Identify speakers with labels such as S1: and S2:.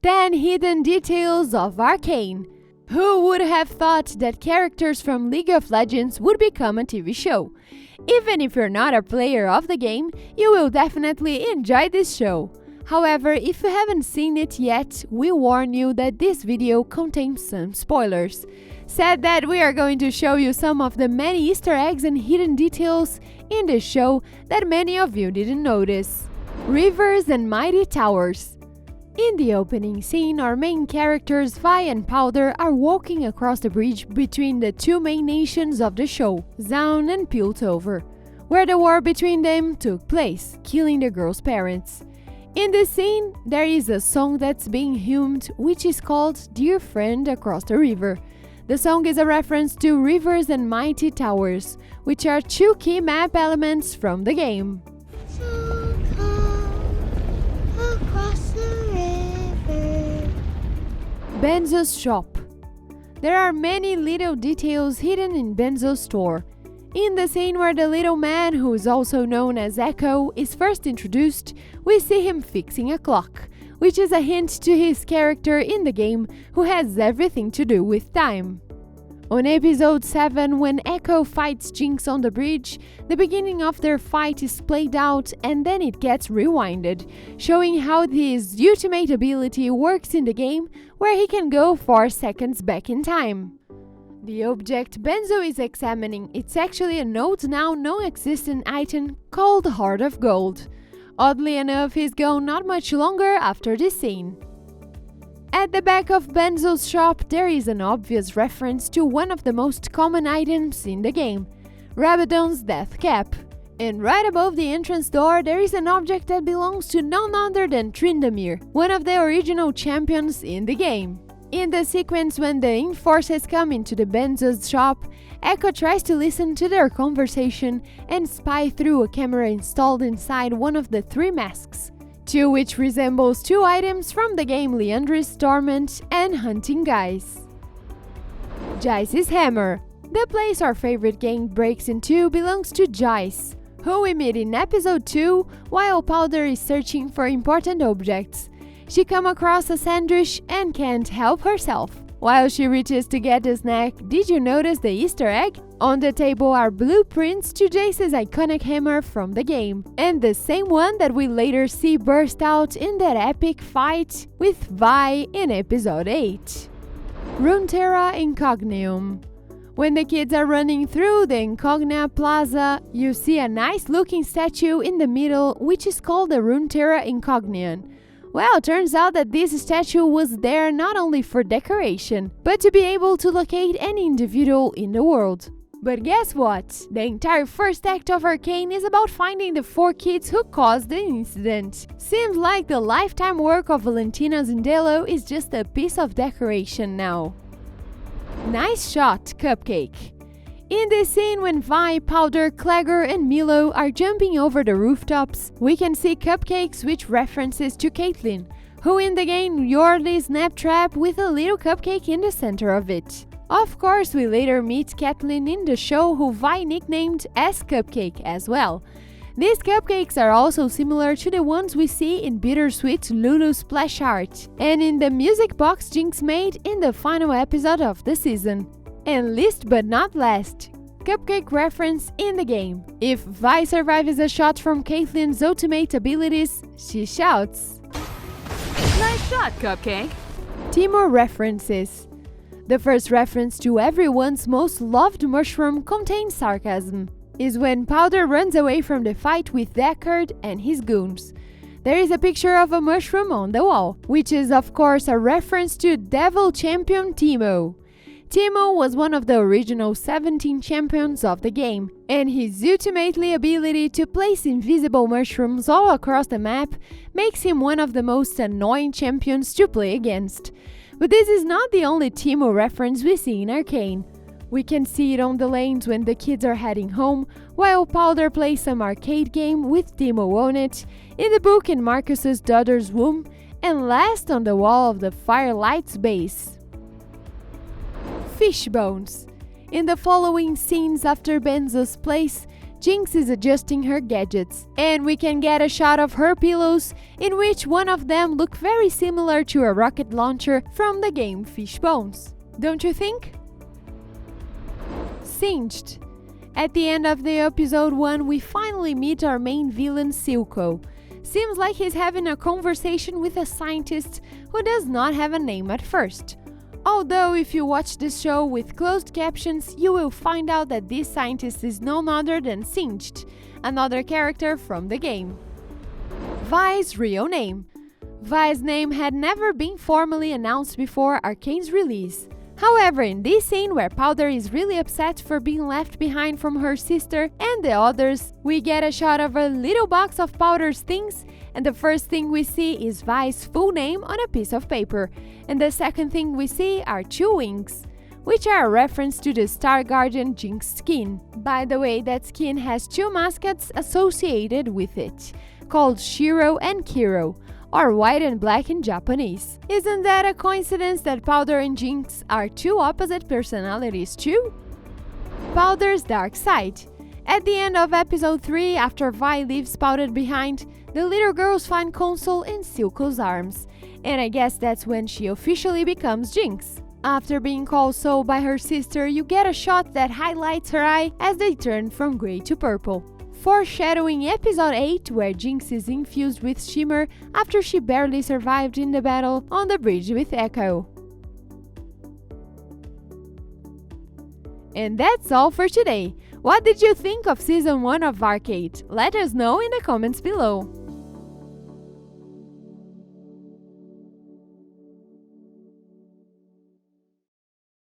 S1: 10 Hidden Details of Arcane. Who would have thought that characters from League of Legends would become a TV show? Even if you're not a player of the game, you will definitely enjoy this show. However, if you haven't seen it yet, we warn you that this video contains some spoilers. Said that we are going to show you some of the many Easter eggs and hidden details in the show that many of you didn't notice. Rivers and Mighty Towers. In the opening scene, our main characters Vi and Powder are walking across the bridge between the two main nations of the show, Zaun and Piltover, where the war between them took place, killing the girl's parents. In this scene, there is a song that's being hummed, which is called Dear Friend Across the River. The song is a reference to Rivers and Mighty Towers, which are two key map elements from the game.
S2: So come across the river.
S1: Benzo's shop. There are many little details hidden in Benzo's store. In the scene where the little man, who is also known as Echo, is first introduced, we see him fixing a clock, which is a hint to his character in the game, who has everything to do with time. On episode 7, when Echo fights Jinx on the bridge, the beginning of their fight is played out and then it gets rewinded, showing how his ultimate ability works in the game, where he can go 4 seconds back in time. The object Benzo is examining, it's actually an old now non-existent item called Heart of Gold. Oddly enough, he's gone not much longer after this scene. At the back of Benzo's shop, there is an obvious reference to one of the most common items in the game, Rabadon's Death Cap. And right above the entrance door, there is an object that belongs to none other than Tryndamere, one of the original champions in the game. In the sequence when the Enforcers come into the Benzo's shop, Echo tries to listen to their conversation and spy through a camera installed inside one of the 3 masks, two which resembles 2 items from the game Leandris Torment and Hunting Guys. Jace's Hammer. The place our favorite gang breaks into belongs to Jace, who we meet in episode 2 while Powder is searching for important objects. She comes across a sandwich and can't help herself. While she reaches to get the snack, did you notice the Easter egg? On the table are blueprints to Jace's iconic hammer from the game, and the same one that we later see burst out in that epic fight with Vi in episode 8. Runeterra Incognium. When the kids are running through the Incognia Plaza, you see a nice looking statue in the middle which is called the Runeterra Incognian. Well, turns out that this statue was there not only for decoration, but to be able to locate any individual in the world. But guess what? The entire first act of Arcane is about finding the 4 kids who caused the incident. Seems like the lifetime work of Valentina Zindello is just a piece of decoration now. Nice shot, Cupcake. In this scene when Vi, Powder, Clagger and Milo are jumping over the rooftops, we can see Cupcakes which references to Caitlyn, who in the game lured the Snaptrap with a little cupcake in the center of it. Of course, we later meet Caitlyn in the show, who Vi nicknamed as Cupcake as well. These cupcakes are also similar to the ones we see in Bittersweet Lulu's splash art, and in the music box Jinx made in the final episode of the season. And last but not last, Cupcake reference in the game. If Vi survives a shot from Caitlyn's ultimate abilities, she shouts,
S3: Nice shot, Cupcake!
S1: Teemo references. The first reference to everyone's most loved mushroom contains sarcasm, is when Powder runs away from the fight with Deckard and his goons. There is a picture of a mushroom on the wall, which is of course a reference to Devil Champion Teemo. Teemo was one of the original 17 champions of the game, and his ultimately ability to place invisible mushrooms all across the map makes him one of the most annoying champions to play against. But this is not the only Teemo reference we see in Arcane. We can see it on the lanes when the kids are heading home, while Powder plays some arcade game with Teemo on it, in the book in Marcus's daughter's womb, and last on the wall of the Firelight's base. Fish bones. In the following scenes after Benzo's place, Jinx is adjusting her gadgets, and we can get a shot of her pillows, in which one of them look very similar to a rocket launcher from the game Fishbones. Don't you think? Singed. At the end of the episode 1, we finally meet our main villain, Silco. Seems like he's having a conversation with a scientist who does not have a name at first. Although if you watch this show with closed captions, you will find out that this scientist is none other than Singed, another character from the game. Vi's real name. Vi's name had never been formally announced before Arcane's release. However, in this scene where Powder is really upset for being left behind from her sister and the others, we get a shot of a little box of Powder's things, and the first thing we see is Vi's full name on a piece of paper, and the second thing we see are 2 wings, which are a reference to the Star Guardian Jinx skin. By the way, that skin has 2 mascots associated with it, called Shiro and Kiro, or white and black in Japanese. Isn't that a coincidence that Powder and Jinx are 2 opposite personalities too? Powder's dark side. At the end of episode 3, after Vi leaves Powder behind, the little girls find Console in Silco's arms, and I guess that's when she officially becomes Jinx. After being called so by her sister, you get a shot that highlights her eye as they turn from grey to purple, foreshadowing episode 8, where Jinx is infused with Shimmer after she barely survived in the battle on the bridge with Echo. And that's all for today. What did you think of Season 1 of Arcane? Let us know in the comments below.